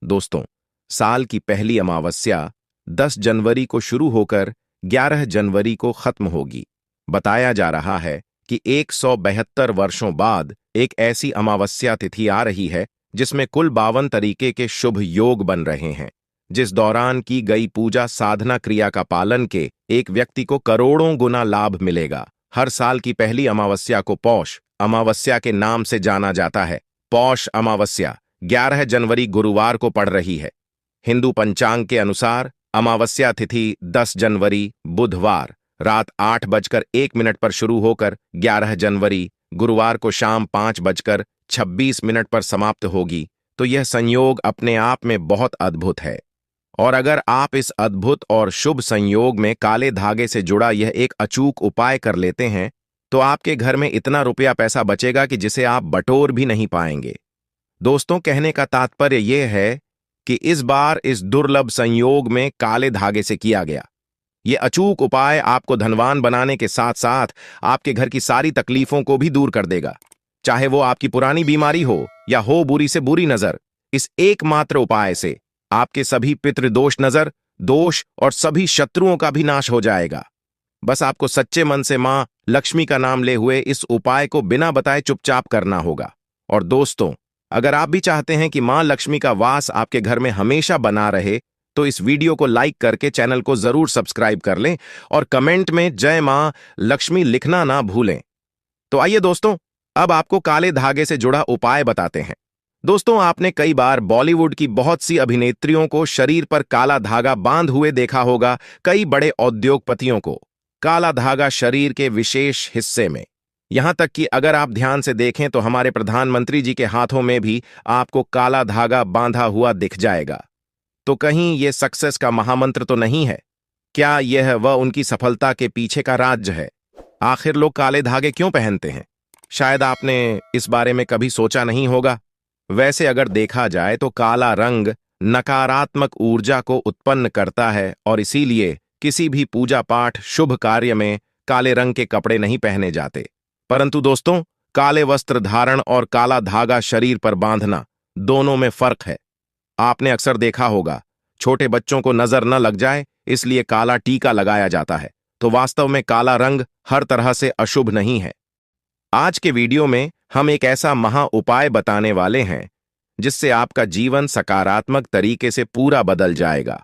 दोस्तों, साल की पहली अमावस्या 10 जनवरी को शुरू होकर 11 जनवरी को खत्म होगी। बताया जा रहा है कि 172 वर्षों बाद एक ऐसी अमावस्या तिथि आ रही है जिसमें कुल 52 तरीके के शुभ योग बन रहे हैं, जिस दौरान की गई पूजा साधना क्रिया का पालन के एक व्यक्ति को करोड़ों गुना लाभ मिलेगा। हर साल की पहली अमावस्या को पौष अमावस्या के नाम से जाना जाता है। पौष अमावस्या 11 जनवरी गुरुवार को पड़ रही है। हिंदू पंचांग के अनुसार अमावस्या तिथि 10 जनवरी बुधवार रात 8:01 पर शुरू होकर 11 जनवरी गुरुवार को शाम 5:26 पर समाप्त होगी। तो यह संयोग अपने आप में बहुत अद्भुत है। और अगर आप इस अद्भुत और शुभ संयोग में काले धागे से जुड़ा यह एक अचूक उपाय कर लेते हैं तो आपके घर में इतना रुपया पैसा बचेगा कि जिसे आप बटोर भी नहीं पाएंगे। दोस्तों, कहने का तात्पर्य यह है कि इस बार इस दुर्लभ संयोग में काले धागे से किया गया यह अचूक उपाय आपको धनवान बनाने के साथ साथ आपके घर की सारी तकलीफों को भी दूर कर देगा। चाहे वो आपकी पुरानी बीमारी हो या हो बुरी से बुरी नजर, इस एकमात्र उपाय से आपके सभी पितृदोष नजर दोष और सभी शत्रुओं का भी नाश हो जाएगा। बस आपको सच्चे मन से मां लक्ष्मी का नाम ले हुए इस उपाय को बिना बताए चुपचाप करना होगा। और दोस्तों, अगर आप भी चाहते हैं कि मां लक्ष्मी का वास आपके घर में हमेशा बना रहे तो इस वीडियो को लाइक करके चैनल को जरूर सब्सक्राइब कर लें और कमेंट में जय मां लक्ष्मी लिखना ना भूलें। तो आइए दोस्तों, अब आपको काले धागे से जुड़ा उपाय बताते हैं। दोस्तों, आपने कई बार बॉलीवुड की बहुत सी अभिनेत्रियों को शरीर पर काला धागा बांध हुए देखा होगा। कई बड़े उद्योगपतियों को काला धागा शरीर के विशेष हिस्से में, यहां तक कि अगर आप ध्यान से देखें तो हमारे प्रधानमंत्री जी के हाथों में भी आपको काला धागा बांधा हुआ दिख जाएगा। तो कहीं यह सक्सेस का महामंत्र तो नहीं है? क्या यह वह उनकी सफलता के पीछे का राज है? आखिर लोग काले धागे क्यों पहनते हैं? शायद आपने इस बारे में कभी सोचा नहीं होगा। वैसे अगर देखा जाए तो काला रंग नकारात्मक ऊर्जा को उत्पन्न करता है और इसीलिए किसी भी पूजा पाठ शुभ कार्य में काले रंग के कपड़े नहीं पहने जाते। परंतु दोस्तों, काले वस्त्र धारण और काला धागा शरीर पर बांधना दोनों में फर्क है। आपने अक्सर देखा होगा, छोटे बच्चों को नजर न लग जाए इसलिए काला टीका लगाया जाता है। तो वास्तव में काला रंग हर तरह से अशुभ नहीं है। आज के वीडियो में हम एक ऐसा महा उपाय बताने वाले हैं जिससे आपका जीवन सकारात्मक तरीके से पूरा बदल जाएगा।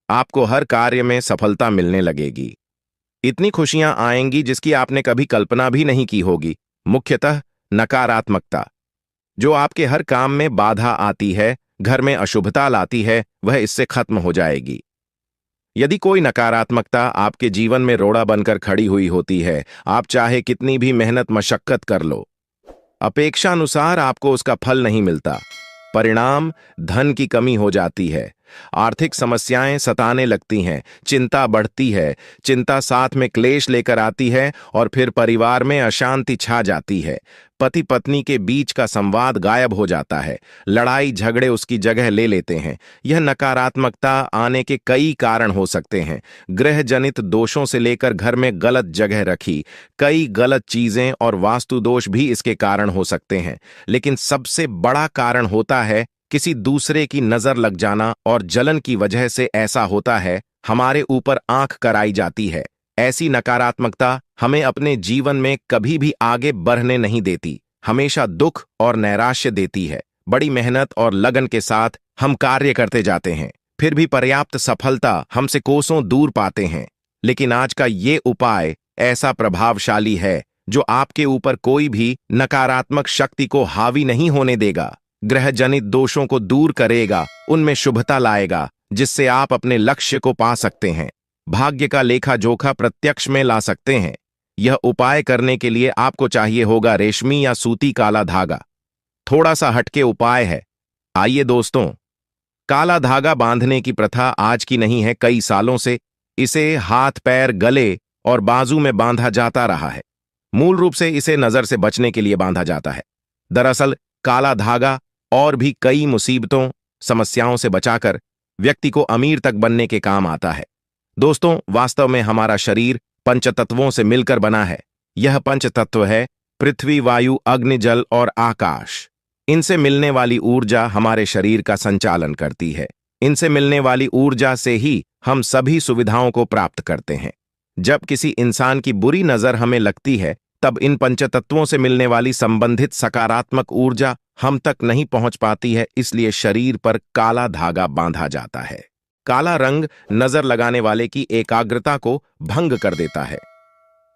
आपको हर कार्य में सफलता मिलने लगेगी। इतनी खुशियां आएंगी जिसकी आपने कभी कल्पना भी नहीं की होगी। मुख्यतः नकारात्मकता जो आपके हर काम में बाधा आती है, घर में अशुभता लाती है, वह इससे खत्म हो जाएगी। यदि कोई नकारात्मकता आपके जीवन में रोड़ा बनकर खड़ी हुई होती है, आप चाहे कितनी भी मेहनत मशक्कत कर लो, अपेक्षानुसार आपको उसका फल नहीं मिलता। परिणाम धन की कमी हो जाती है, आर्थिक समस्याएं सताने लगती हैं, चिंता बढ़ती है, चिंता साथ में क्लेश लेकर आती है और फिर परिवार में अशांति छा जाती है। पति पत्नी के बीच का संवाद गायब हो जाता है, लड़ाई झगड़े उसकी जगह ले लेते हैं। यह नकारात्मकता आने के कई कारण हो सकते हैं। ग्रह जनित दोषों से लेकर घर में गलत जगह रखी कई गलत चीजें और वास्तु दोष भी इसके कारण हो सकते हैं। लेकिन सबसे बड़ा कारण होता है किसी दूसरे की नजर लग जाना, और जलन की वजह से ऐसा होता है हमारे ऊपर आंख कराई जाती है। ऐसी नकारात्मकता हमें अपने जीवन में कभी भी आगे बढ़ने नहीं देती, हमेशा दुख और नैराश्य देती है। बड़ी मेहनत और लगन के साथ हम कार्य करते जाते हैं, फिर भी पर्याप्त सफलता हमसे कोसों दूर पाते हैं। लेकिन आज का ये उपाय ऐसा प्रभावशाली है जो आपके ऊपर कोई भी नकारात्मक शक्ति को हावी नहीं होने देगा। ग्रह जनित दोषों को दूर करेगा, उनमें शुभता लाएगा, जिससे आप अपने लक्ष्य को पा सकते हैं। भाग्य का लेखा जोखा प्रत्यक्ष में ला सकते हैं। यह उपाय करने के लिए आपको चाहिए होगा रेशमी या सूती काला धागा। थोड़ा सा हटके उपाय है। आइए दोस्तों, काला धागा बांधने की प्रथा आज की नहीं है, कई सालों से इसे हाथ पैर गले और बाजू में बांधा जाता रहा है। मूल रूप से इसे नजर से बचने के लिए बांधा जाता है। दरअसल काला धागा और भी कई मुसीबतों समस्याओं से बचाकर व्यक्ति को अमीर तक बनने के काम आता है। दोस्तों, वास्तव में हमारा शरीर पंचतत्वों से मिलकर बना है। यह पंचतत्व है पृथ्वी, वायु, अग्नि, जल और आकाश। इनसे मिलने वाली ऊर्जा हमारे शरीर का संचालन करती है। इनसे मिलने वाली ऊर्जा से ही हम सभी सुविधाओं को प्राप्त करते हैं। जब किसी इंसान की बुरी नजर हमें लगती है, तब इन पंचतत्वों से मिलने वाली संबंधित सकारात्मक ऊर्जा हम तक नहीं पहुंच पाती है, इसलिए शरीर पर काला धागा बांधा जाता है। काला रंग नजर लगाने वाले की एकाग्रता को भंग कर देता है।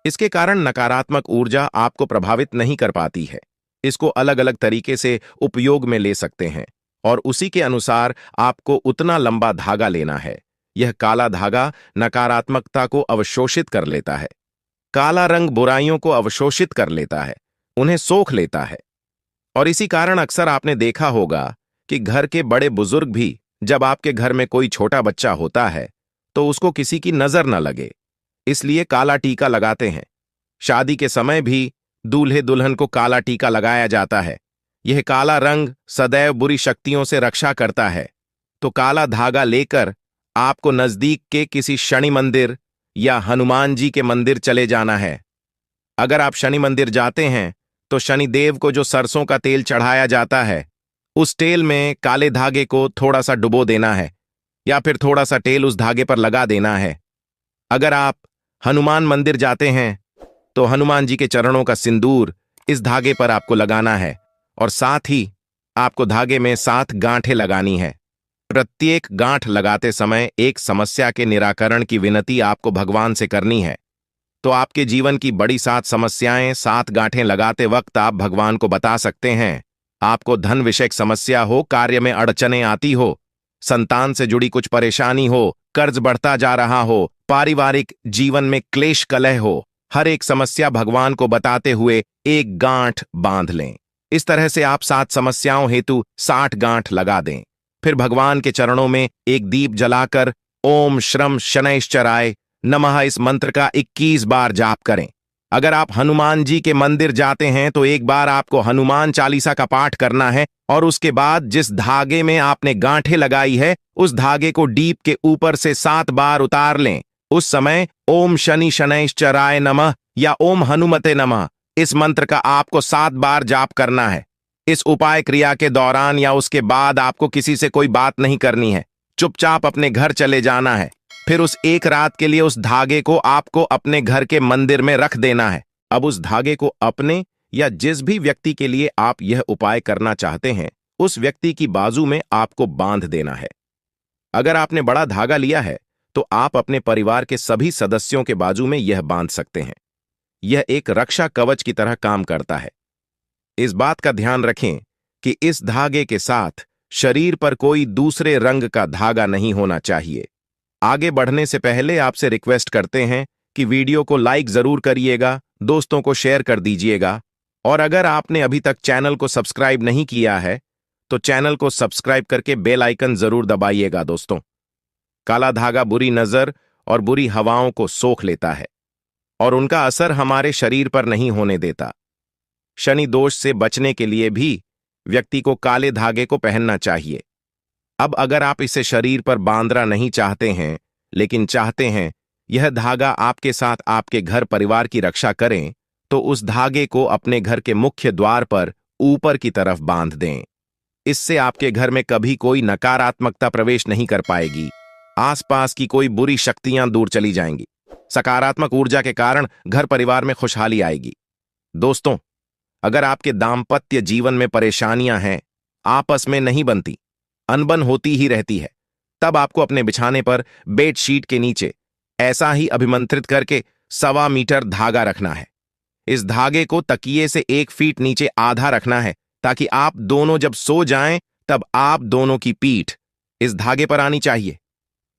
इसके कारण नकारात्मक ऊर्जा आपको प्रभावित नहीं कर पाती है। इसको अलग अलग तरीके से उपयोग में ले सकते हैं और उसी के अनुसार आपको उतना लंबा धागा लेना है। यह काला धागा नकारात्मकता को अवशोषित कर लेता है। काला रंग बुराइयों को अवशोषित कर लेता है, उन्हें सोख लेता है। और इसी कारण अक्सर आपने देखा होगा कि घर के बड़े बुजुर्ग भी जब आपके घर में कोई छोटा बच्चा होता है तो उसको किसी की नजर न लगे, इसलिए काला टीका लगाते हैं। शादी के समय भी दूल्हे दुल्हन को काला टीका लगाया जाता है। यह काला रंग सदैव बुरी शक्तियों से रक्षा करता है। तो काला धागा लेकर आपको नजदीक के किसी शनि मंदिर या हनुमान जी के मंदिर चले जाना है। अगर आप शनि मंदिर जाते हैं तो शनि देव को जो सरसों का तेल चढ़ाया जाता है, उस तेल में काले धागे को थोड़ा सा डुबो देना है या फिर थोड़ा सा तेल उस धागे पर लगा देना है। अगर आप हनुमान मंदिर जाते हैं तो हनुमान जी के चरणों का सिंदूर इस धागे पर आपको लगाना है और साथ ही आपको धागे में 7 गांठें लगानी है। प्रत्येक गांठ लगाते समय एक समस्या के निराकरण की विनती आपको भगवान से करनी है। तो आपके जीवन की बड़ी 7 समस्याएं 7 गांठें लगाते वक्त आप भगवान को बता सकते हैं। आपको धन विषयक समस्या हो, कार्य में अड़चनें आती हो, संतान से जुड़ी कुछ परेशानी हो, कर्ज बढ़ता जा रहा हो, पारिवारिक जीवन में क्लेश कलह हो, हर एक समस्या भगवान को बताते हुए एक गांठ बांध लें। इस तरह से आप 7 समस्याओं हेतु 60 गांठ लगा दें। फिर भगवान के चरणों में एक दीप जलाकर ओम श्रम शनैश्चराय नमः इस मंत्र का 21 बार जाप करें। अगर आप हनुमान जी के मंदिर जाते हैं तो एक बार आपको हनुमान चालीसा का पाठ करना है और उसके बाद जिस धागे में आपने गांठें लगाई है उस धागे को दीप के ऊपर से 7 बार उतार लें। उस समय ओम शनि शनैश्चराय नमः या ओम हनुमते नमः इस मंत्र का आपको 7 बार जाप करना है। इस उपाय क्रिया के दौरान या उसके बाद आपको किसी से कोई बात नहीं करनी है, चुपचाप अपने घर चले जाना है। फिर उस एक रात के लिए उस धागे को आपको अपने घर के मंदिर में रख देना है। अब उस धागे को अपने या जिस भी व्यक्ति के लिए आप यह उपाय करना चाहते हैं उस व्यक्ति की बाजू में आपको बांध देना है। अगर आपने बड़ा धागा लिया है तो आप अपने परिवार के सभी सदस्यों के बाजू में यह बांध सकते हैं। यह एक रक्षा कवच की तरह काम करता है। इस बात का ध्यान रखें कि इस धागे के साथ शरीर पर कोई दूसरे रंग का धागा नहीं होना चाहिए। आगे बढ़ने से पहले आपसे रिक्वेस्ट करते हैं कि वीडियो को लाइक जरूर करिएगा, दोस्तों को शेयर कर दीजिएगा और अगर आपने अभी तक चैनल को सब्सक्राइब नहीं किया है तो चैनल को सब्सक्राइब करके बेल आइकन जरूर दबाइएगा। दोस्तों, काला धागा बुरी नजर और बुरी हवाओं को सोख लेता है और उनका असर हमारे शरीर पर नहीं होने देता। शनि दोष से बचने के लिए भी व्यक्ति को काले धागे को पहनना चाहिए। अब अगर आप इसे शरीर पर बांधना नहीं चाहते हैं लेकिन चाहते हैं यह धागा आपके साथ आपके घर परिवार की रक्षा करें, तो उस धागे को अपने घर के मुख्य द्वार पर ऊपर की तरफ बांध दें। इससे आपके घर में कभी कोई नकारात्मकता प्रवेश नहीं कर पाएगी। आसपास की कोई बुरी शक्तियां दूर चली जाएंगी। सकारात्मक ऊर्जा के कारण घर परिवार में खुशहाली आएगी। दोस्तों, अगर आपके दाम्पत्य जीवन में परेशानियां हैं, आपस में नहीं बनती, अनबन होती ही रहती है, तब आपको अपने बिछाने पर बेडशीट के नीचे ऐसा ही अभिमंत्रित करके 1.25 मीटर धागा रखना है। इस धागे को तकिए से 1 फीट नीचे आधा रखना है ताकि आप दोनों जब सो जाएं तब आप दोनों की पीठ इस धागे पर आनी चाहिए।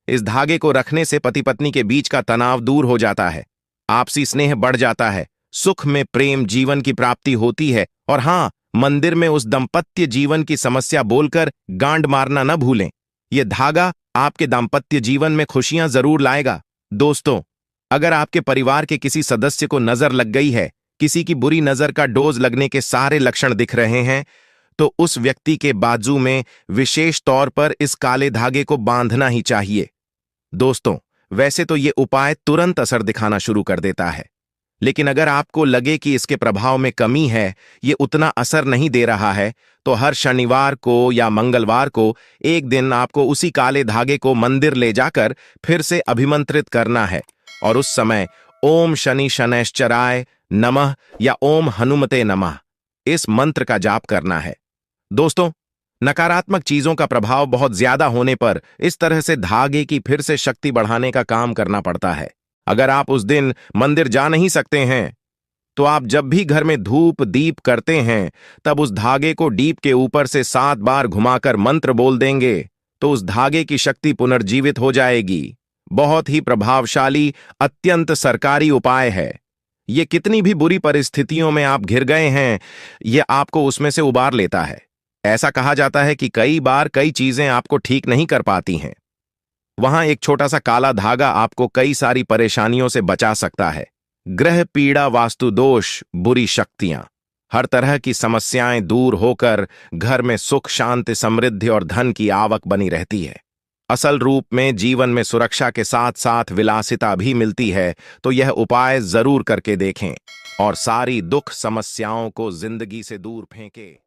इस धागे को रखने से पति पत्नी के बीच का तनाव दूर हो जाता है, आपसी स्नेह बढ़ जाता है, सुख में प्रेम जीवन की प्राप्ति होती है। और हां, मंदिर में उस दाम्पत्य जीवन की समस्या बोलकर गांड मारना न भूलें। यह धागा आपके दाम्पत्य जीवन में खुशियां जरूर लाएगा। दोस्तों, अगर आपके परिवार के किसी सदस्य को नजर लग गई है, किसी की बुरी नजर का डोज लगने के सारे लक्षण दिख रहे हैं, तो उस व्यक्ति के बाजू में विशेष तौर पर इस काले धागे को बांधना ही चाहिए। दोस्तों, वैसे तो ये उपाय तुरंत असर दिखाना शुरू कर देता है, लेकिन अगर आपको लगे कि इसके प्रभाव में कमी है, ये उतना असर नहीं दे रहा है, तो हर शनिवार को या मंगलवार को एक दिन आपको उसी काले धागे को मंदिर ले जाकर फिर से अभिमंत्रित करना है और उस समय ओम शनि शनैश्चराय नमः या ओम हनुमते नमः इस मंत्र का जाप करना है। दोस्तों, नकारात्मक चीजों का प्रभाव बहुत ज्यादा होने पर इस तरह से धागे की फिर से शक्ति बढ़ाने का काम करना पड़ता है। अगर आप उस दिन मंदिर जा नहीं सकते हैं, तो आप जब भी घर में धूप दीप करते हैं, तब उस धागे को दीप के ऊपर से 7 बार घुमाकर मंत्र बोल देंगे, तो उस धागे की शक्ति पुनर्जीवित हो जाएगी। बहुत ही प्रभावशाली, अत्यंत सरकारी उपाय है। ये कितनी भी बुरी परिस्थितियों में आप घिर गए हैं, ये आपको उसमें से उबार लेता है। ऐसा कहा जाता है कि कई बार कई चीजें आपको ठीक नहीं कर पाती हैं। वहां एक छोटा सा काला धागा आपको कई सारी परेशानियों से बचा सकता है। ग्रह पीड़ा, वास्तु दोष, बुरी शक्तियां, हर तरह की समस्याएं दूर होकर घर में सुख, शांति, समृद्धि और धन की आवक बनी रहती है। असल रूप में जीवन में सुरक्षा के साथ साथ विलासिता भी मिलती है। तो यह उपाय जरूर करके देखें और सारी दुख समस्याओं को जिंदगी से दूर फेंकें।